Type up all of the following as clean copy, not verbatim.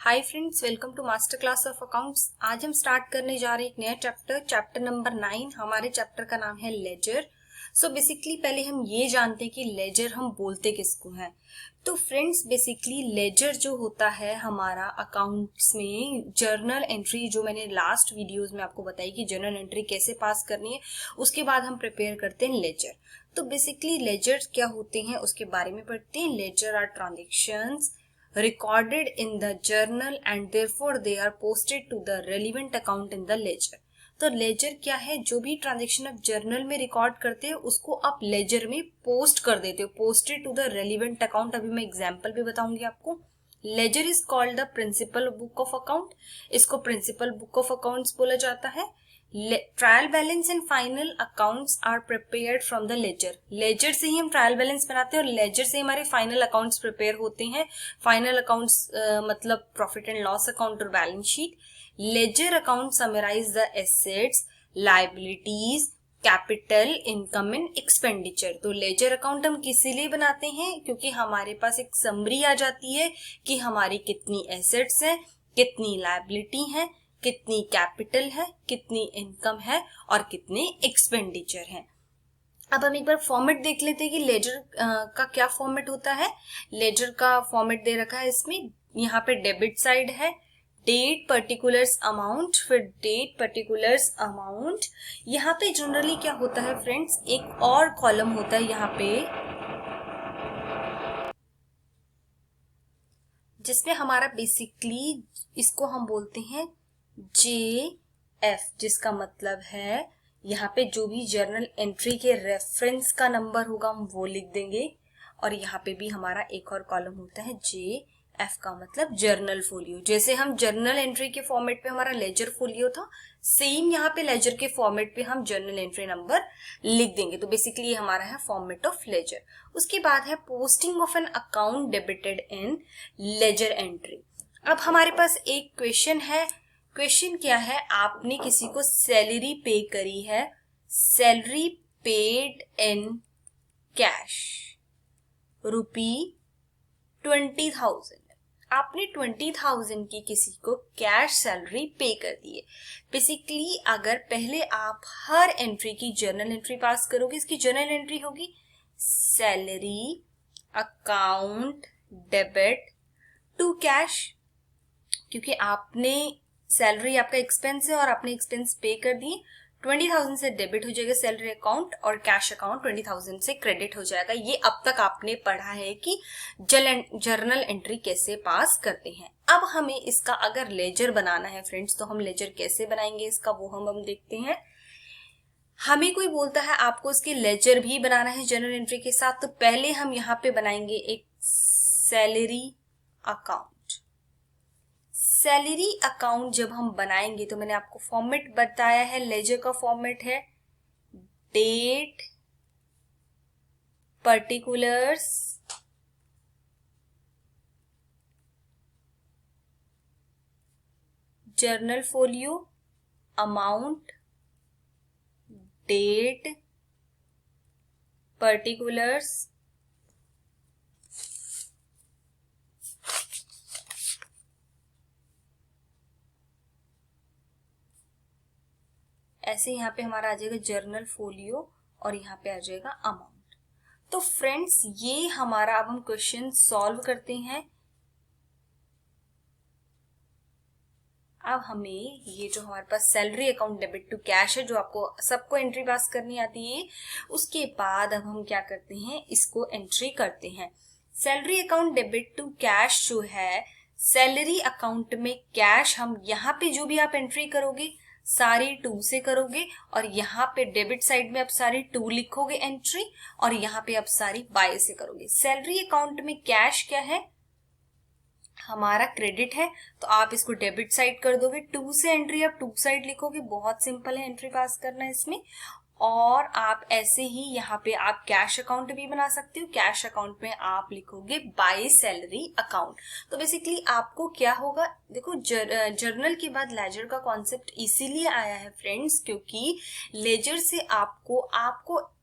Hi friends, welcome to master class of accounts. आज हम start करने जा रहे हैं एक नया चैप्टर नंबर 9। हमारे चैप्टर का नाम है लेजर। सो बेसिकली पहले हम ये जानते हैं कि लेजर हम बोलते किसको हैं। तो फ्रेंड्स बेसिकली लेजर जो होता है हमारा अकाउंट्स में जर्नल एंट्री, जो मैंने लास्ट वीडियोस में आपको बताई कि जर्नल एंट्री कैसे पास करनी है, उसके बाद हम प्रिपेयर करते हैं लेजर। तो बेसिकली लेजर क्या होते हैं उसके बारे में पढ़ते हैं। Ledger are transactions recorded in the journal and therefore they are posted to the relevant account in the ledger। तो लेजर क्या है? जो भी ट्रांजेक्शन आप जर्नल में रिकॉर्ड करते हो उसको आप लेजर में पोस्ट कर देते हो, posted to the relevant account. अभी मैं एग्जांपल भी बताऊंगी आपको। Ledger is called the principal book of account. इसको प्रिंसिपल बुक ऑफ अकाउंट्स बोला जाता है। Trial balance and final accounts are prepared from the ledger. Ledger से ही हम ट्रायल बैलेंस बनाते हैं और लेजर से हमारे फाइनल अकाउंट्स प्रिपेयर होते हैं। फाइनल अकाउंट्स मतलब प्रॉफिट एंड लॉस अकाउंट और balance sheet. Ledger account summarize the assets, liabilities, capital, income and expenditure. तो लेजर अकाउंट हम किस लिए बनाते हैं? क्योंकि हमारे पास एक समरी आ जाती है कि हमारी कितनी एसेट्स हैं, कितनी लायबिलिटी है, कितनी कैपिटल है, कितनी इनकम है और कितने एक्सपेंडिचर हैं। अब हम एक बार फॉर्मेट देख लेते हैं कि लेजर का क्या फॉर्मेट होता है। लेजर का फॉर्मेट दे रखा है इसमें। यहाँ पे डेबिट साइड है, डेट पर्टिकुलर्स अमाउंट, फिर डेट पर्टिकुलर्स अमाउंट। यहाँ पे जनरली क्या होता है फ्रेंड्स, एक और कॉलम होता है यहाँ पे जिसमें हमारा बेसिकली इसको हम बोलते हैं JF, जिसका मतलब है यहाँ पे जो भी जर्नल एंट्री के रेफरेंस का नंबर होगा हम वो लिख देंगे। और यहाँ पे भी हमारा एक और कॉलम होता है JF का मतलब जर्नल फोलियो। जैसे हम जर्नल एंट्री के फॉर्मेट पे हमारा लेजर फोलियो था, सेम यहाँ पे लेजर के फॉर्मेट पे हम जर्नल एंट्री नंबर लिख देंगे। तो बेसिकली ये हमारा है फॉर्मेट ऑफ लेजर। उसके बाद है posting of an account debited in ledger entry. अब हमारे पास एक क्वेश्चन है। क्वेश्चन क्या है? आपने किसी को सैलरी पे करी है, सैलरी पेड इन कैश ₹20,000। आपने 20,000 की किसी को कैश सैलरी पे कर दी है। बेसिकली अगर पहले आप हर एंट्री की जर्नल एंट्री पास करोगे, इसकी जर्नल एंट्री होगी salary account debit to cash, क्योंकि आपने सैलरी आपका एक्सपेंस है और आपने एक्सपेंस पे कर दिए। 20,000 से डेबिट हो जाएगा सैलरी अकाउंट और कैश अकाउंट 20,000 से क्रेडिट हो जाएगा। ये अब तक आपने पढ़ा है कि जर्नल एंट्री कैसे पास करते हैं। अब हमें इसका अगर लेजर बनाना है फ्रेंड्स, तो हम लेजर कैसे बनाएंगे इसका वो हम देखते हैं। हमें कोई बोलता है आपको इसके लेजर भी बनाना है जर्नल एंट्री के साथ, तो पहले हम यहाँ पे बनाएंगे एक सैलरी अकाउंट। सैलरी अकाउंट जब हम बनाएंगे तो मैंने आपको फॉर्मेट बताया है। लेजर का फॉर्मेट है date particulars journal folio amount date particulars ऐसे यहाँ पे हमारा आ जाएगा जर्नल फोलियो और यहाँ पे आ जाएगा अमाउंट। तो फ्रेंड्स ये हमारा अब हम क्वेश्चन सॉल्व करते हैं। अब हमें ये जो हमारे पास salary account debit to cash है, जो आपको सबको एंट्री पास करनी आती है, उसके बाद अब हम क्या करते हैं, इसको एंट्री करते हैं। Salary account debit to cash जो है, सैलरी अकाउंट में कैश हम यहाँ पे जो भी आप एंट्री करोगे सारी 2 से करोगे और यहाँ पे डेबिट साइड में आप सारी 2 लिखोगे एंट्री और यहाँ पे आप सारी बाय से करोगे। सैलरी अकाउंट में कैश क्या है? हमारा क्रेडिट है, तो आप इसको डेबिट साइड कर दोगे। 2 से एंट्री आप 2 साइड लिखोगे, बहुत सिंपल है एंट्री पास करना इसमें। और आप ऐसे ही यहाँ पे आप कैश अकाउंट भी बना सकते हो। कैश अकाउंट में आप लिखोगे बाय सैलरी अकाउंट। तो बेसिकली आपको क्या होगा, देखो जर्नल के बाद लेजर का कॉन्सेप्ट इसीलिए आया है फ्रेंड्स, क्योंकि लेजर से आपको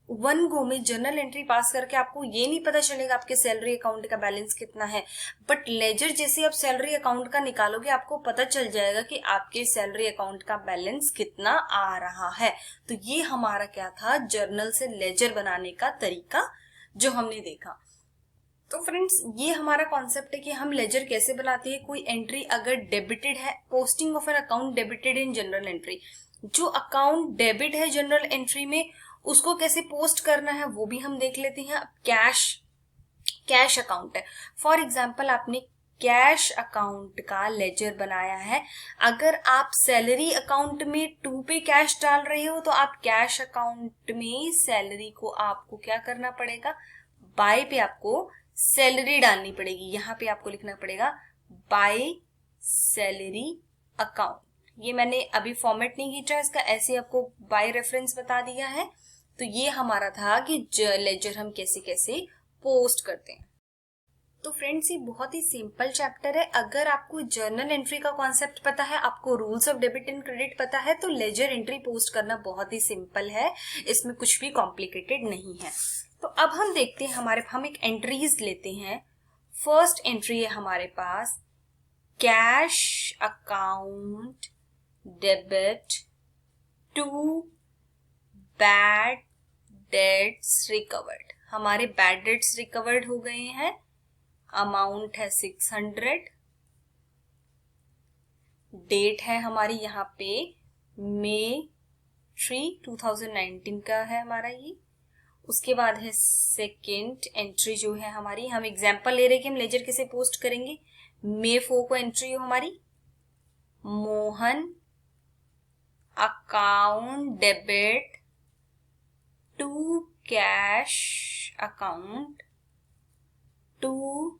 वन गो में जर्नल एंट्री पास करके आपको ये नहीं पता चलेगा आपके सैलरी अकाउंट का बैलेंस कितना है, बट लेजर जैसे आप सैलरी अकाउंट का निकालोगे आपको पता चल जाएगा कि आपके सैलरी अकाउंट का बैलेंस कितना आ रहा है। तो ये हमारा क्या था, जर्नल से लेजर बनाने का तरीका जो हमने देखा। तो फ्रेंड्स ये हमारा कॉन्सेप्ट है कि हम लेजर कैसे बनाते हैं। कोई एंट्री अगर डेबिटेड है, posting of an account debited in general entry, जो अकाउंट डेबिट है जनरल एंट्री में उसको कैसे पोस्ट करना है वो भी हम देख लेते हैं। कैश अकाउंट है, फॉर एग्जाम्पल आपने कैश अकाउंट का लेजर बनाया है। अगर आप सैलरी अकाउंट में 2 पे कैश डाल रहे हो तो आप कैश अकाउंट में सैलरी को आपको क्या करना पड़ेगा, बाय पे आपको सैलरी डालनी पड़ेगी। यहाँ पे आपको लिखना पड़ेगा बाय सैलरी अकाउंट। ये मैंने अभी फॉर्मेट नहीं खींचा इसका, ऐसे आपको बाय रेफरेंस बता दिया है। तो ये हमारा था कि लेजर हम कैसे कैसे पोस्ट करते हैं। तो फ्रेंड्स ये बहुत ही सिंपल चैप्टर है। अगर आपको जर्नल एंट्री का कॉन्सेप्ट पता है, आपको rules of debit and credit पता है, तो लेजर एंट्री पोस्ट करना बहुत ही सिंपल है, इसमें कुछ भी कॉम्प्लिकेटेड नहीं है। तो अब हम देखते हैं, हम एक एंट्रीज लेते हैं। फर्स्ट एंट्री है हमारे पास cash account debit to bad debts recovered. हमारे बैड डेट्स रिकवर्ड हो गए हैं, अमाउंट है 600, डेट है हमारी यहाँ पे मई 3, 2019 का है हमारा ये। उसके बाद है सेकेंड एंट्री जो है हमारी, हम एग्जांपल ले रहे हैं कि हम लेजर कैसे पोस्ट करेंगे। मई 4 को एंट्री हो हमारी, Mohan account debit to cash account to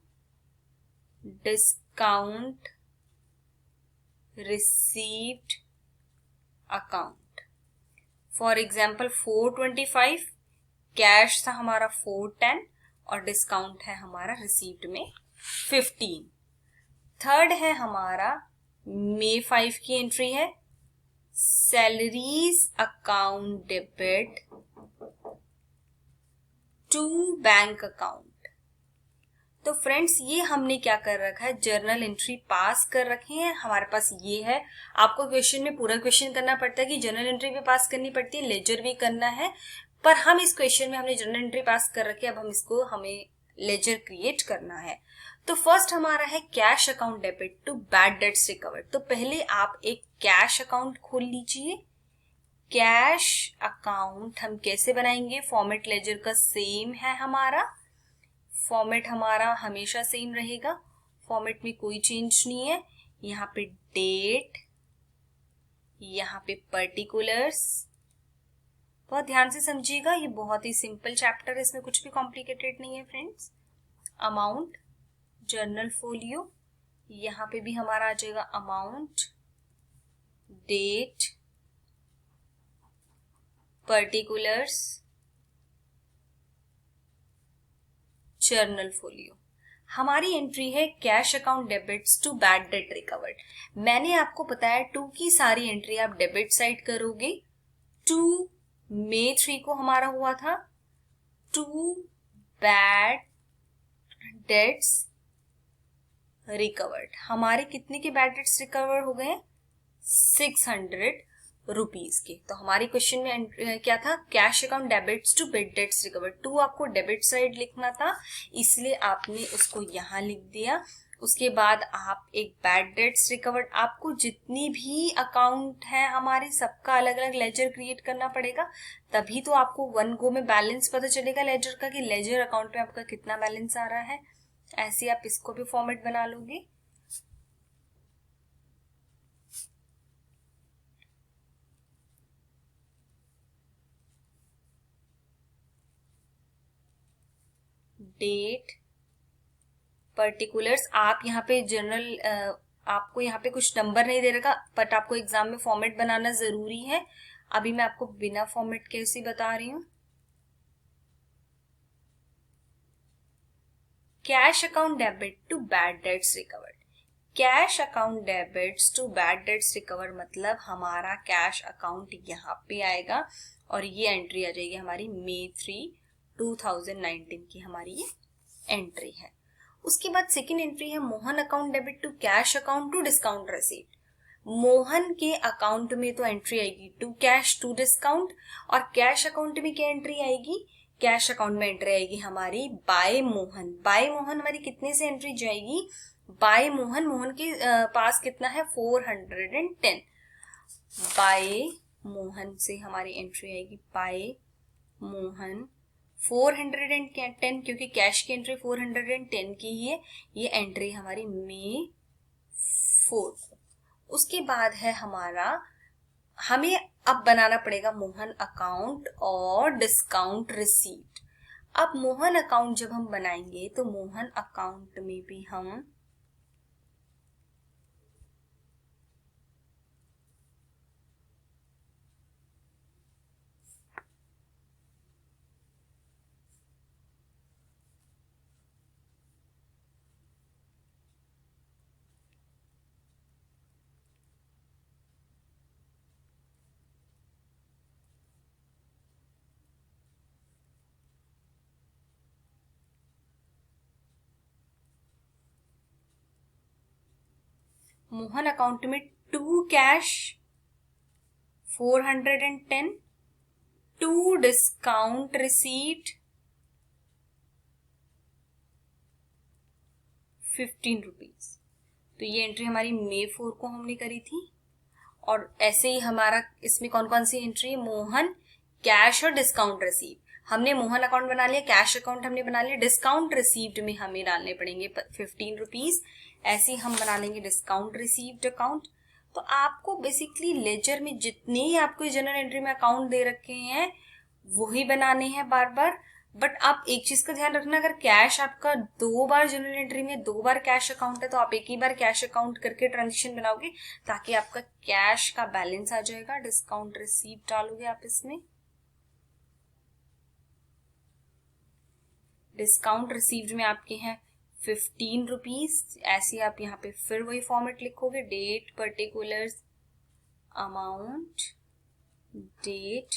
discount received account. For example 425 cash था हमारा 410 और डिस्काउंट है हमारा रिसीव्ड में 15। थर्ड है हमारा मई 5 की एंट्री है salaries account debit to bank account. तो फ्रेंड्स ये हमने क्या कर रखा है, जर्नल एंट्री पास कर रखे हैं, हमारे पास ये है। आपको क्वेश्चन में पूरा क्वेश्चन करना पड़ता है कि जर्नल एंट्री भी पास करनी पड़ती है, लेजर भी करना है, पर हम इस क्वेश्चन में हमने जर्नल एंट्री पास कर रखी है, अब हमें लेजर क्रिएट करना है। तो फर्स्ट हमारा है cash account debit to bad debts recovered. तो पहले आप एक कैश अकाउंट खोल लीजिए। कैश अकाउंट हम कैसे बनाएंगे, फॉर्मेट लेजर का सेम है हमारा, फॉर्मेट हमारा हमेशा सेम रहेगा, फॉर्मेट में कोई चेंज नहीं है। यहाँ पे डेट, यहाँ पे पर्टिकुलर्स, बहुत ध्यान से समझिएगा, ये बहुत ही सिंपल चैप्टर है, इसमें कुछ भी कॉम्प्लिकेटेड नहीं है फ्रेंड्स। अमाउंट, जर्नल फोलियो, यहाँ पे भी हमारा आ जाएगा amount, date, particulars, journal folio. हमारी एंट्री है cash account debits to bad debt recovered. मैंने आपको बताया 2 की सारी एंट्री आप डेबिट साइड करोगे। 2 मई 3 को हमारा हुआ था टू बैड डेट्स रिकवर्ड। हमारे कितने के बैड डेट्स रिकवर हो गए, 600 रुपीज के। तो हमारी क्वेश्चन में क्या था, cash account debits to bad debts recovered. 2 आपको डेबिट साइड लिखना था, इसलिए आपने उसको यहाँ लिख दिया। उसके बाद आप एक बैड डेट्स रिकवर्ड, आपको जितनी भी अकाउंट है हमारे सबका अलग अलग लेजर क्रिएट करना पड़ेगा, तभी तो आपको वन गो में बैलेंस पता चलेगा लेजर का कि लेजर अकाउंट में आपका कितना बैलेंस आ रहा है। ऐसे आप इसको भी फॉर्मेट बना लोगे। डेट, पर्टिकुलर्स, आप यहाँ पे जनरल आपको यहाँ पे कुछ नंबर नहीं दे रखा, बट आपको एग्जाम में फॉर्मेट बनाना जरूरी है। अभी मैं आपको बिना फॉर्मेट के उसी बता रही हूँ। Cash account debit to bad debts recovered. Cash account debits to bad debts recover मतलब हमारा कैश अकाउंट यहाँ पे आएगा और ये एंट्री आ जाएगी हमारी May 3, 2019 की हमारी ये एंट्री है। उसके बाद सेकेंड एंट्री है Mohan account debit to cash account to discount receipt. Mohan के अकाउंट में तो एंट्री आएगी टू कैश टू डिस्काउंट, और कैश अकाउंट में क्या एंट्री आएगी, कैश अकाउंट में एंट्री आएगी हमारी बाय मोहन। बाय मोहन हमारी कितने से एंट्री जाएगी, बाय मोहन, मोहन के पास कितना है 410, बाय मोहन से हमारी एंट्री आएगी बाय मोहन 410, क्योंकि कैश की एंट्री 410 की ही है, ये एंट्री हमारी May 4। उसके बाद है हमारा, हमें अब बनाना पड़ेगा मोहन अकाउंट और डिस्काउंट रिसीट। अब मोहन अकाउंट जब हम बनाएंगे तो मोहन अकाउंट में भी हम मोहन अकाउंट में to cash 410, to discount receipt 15 rupees. तो ये एंट्री हमारी May 4 को हमने करी थी। और ऐसे ही हमारा इसमें कौन कौन सी एंट्री है, मोहन कैश और डिस्काउंट रिसीट। हमने मोहन अकाउंट बना लिया, कैश अकाउंट हमने बना लिया, डिस्काउंट रिसीव्ड में हमें डालने पड़ेंगे 15 रुपीज। ऐसे ही हम बना लेंगे डिस्काउंट रिसीव्ड अकाउंट। तो आपको बेसिकली लेजर में जितने ही आपको जनरल एंट्री में अकाउंट दे रखे हैं वही बनाने हैं बार बार। बट आप एक चीज का ध्यान रखना, अगर कैश आपका 2 बार जनरल एंट्री में 2 बार कैश अकाउंट है तो आप एक ही बार कैश अकाउंट करके ट्रांजेक्शन बनाओगे, ताकि आपका कैश का बैलेंस आ जाएगा। डिस्काउंट रिसीव्ड डालोगे आप इसमें, डिस्काउंट रिसीव्ड में आपके हैं 15 रुपीज। ऐसे आप यहाँ पे फिर वही फॉर्मेट लिखोगे, date particulars amount, date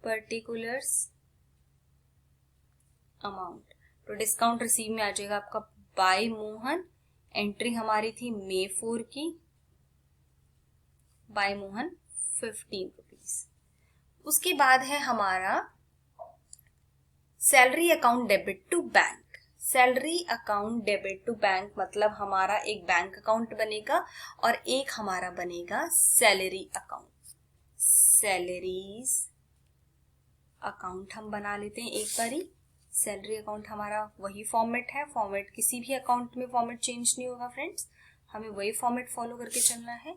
particulars amount. तो डिस्काउंट रिसीव में आ जाएगा आपका बाय मोहन, एंट्री हमारी थी May 4 की, बाय मोहन 15 रुपीज। उसके बाद है हमारा salary account debit to bank. Salary account debit to bank मतलब हमारा एक बैंक अकाउंट बनेगा और एक हमारा बनेगा सैलरी अकाउंट। सैलरीज अकाउंट हम बना लेते हैं एक बारी। सैलरी अकाउंट हमारा वही फॉर्मेट है, फॉर्मेट किसी भी अकाउंट में फॉर्मेट चेंज नहीं होगा फ्रेंड्स, हमें वही फॉर्मेट फॉलो करके चलना है।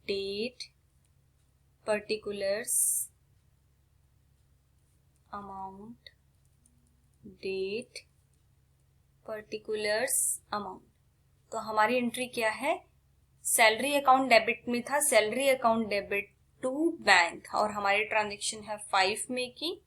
Date particulars amount, date particulars amount. तो हमारी एंट्री क्या है, सैलरी अकाउंट डेबिट में था salary account debit to bank, और हमारी ट्रांजेक्शन है 5 में की।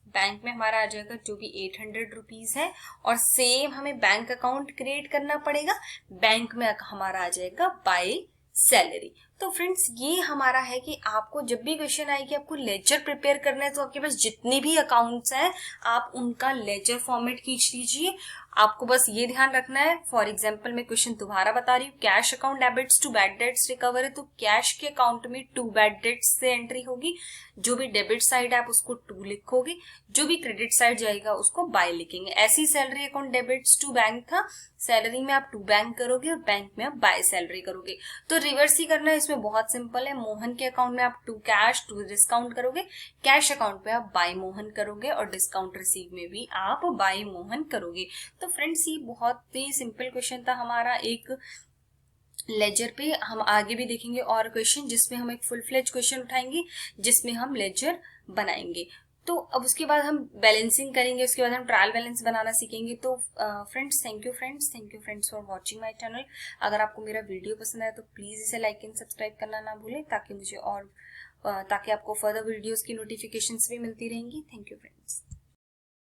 बैंक में हमारा आ जाएगा जो भी 800 रुपीज है, और सेम हमें बैंक अकाउंट क्रिएट करना पड़ेगा। बैंक में हमारा आ जाएगा बाय सैलरी। तो फ्रेंड्स ये हमारा है कि आपको जब भी क्वेश्चन आए कि आपको लेजर प्रिपेयर करना है तो आपके पास जितने भी अकाउंट्स हैं आप उनका लेजर फॉर्मेट खींच लीजिए। आपको बस ये ध्यान रखना है, फॉर एग्जांपल मैं क्वेश्चन दोबारा बता रही हूँ, cash account debits to bad debts recover है, तो कैश के अकाउंट में टू बैड डेट्स से एंट्री होगी। जो भी डेबिट साइड है आप उसको टू लिखोगे, जो भी क्रेडिट साइड जाएगा उसको बाय लिखेंगे। ऐसी salary account debits to bank था, सैलरी में आप टू बैंक करोगे और बैंक में आप बाय सैलरी करोगे। तो रिवर्स ही करना है, इसमें बहुत सिंपल है। मोहन के अकाउंट में आप टू कैश टू डिस्काउंट करोगे, कैश अकाउंट में आप बाय मोहन करोगे, और डिस्काउंट रिसीव में भी आप बाय मोहन करोगे। तो फ्रेंड्स ये बहुत ही सिंपल क्वेश्चन था हमारा एक लेजर पे। हम आगे भी देखेंगे और क्वेश्चन जिसमें हम एक फुल फ्लेज क्वेश्चन उठाएंगे जिसमें हम लेजर बनाएंगे। तो अब उसके बाद हम बैलेंसिंग करेंगे, उसके बाद हम ट्रायल बैलेंस बनाना सीखेंगे। तो friends thank you friends for watching my channel. अगर आपको मेरा वीडियो पसंद आया तो प्लीज़ इसे लाइक एंड सब्सक्राइब करना ना भूलें, ताकि मुझे और ताकि आपको फर्दर वीडियोस की नोटिफिकेशंस भी मिलती रहेंगी। Thank you friends.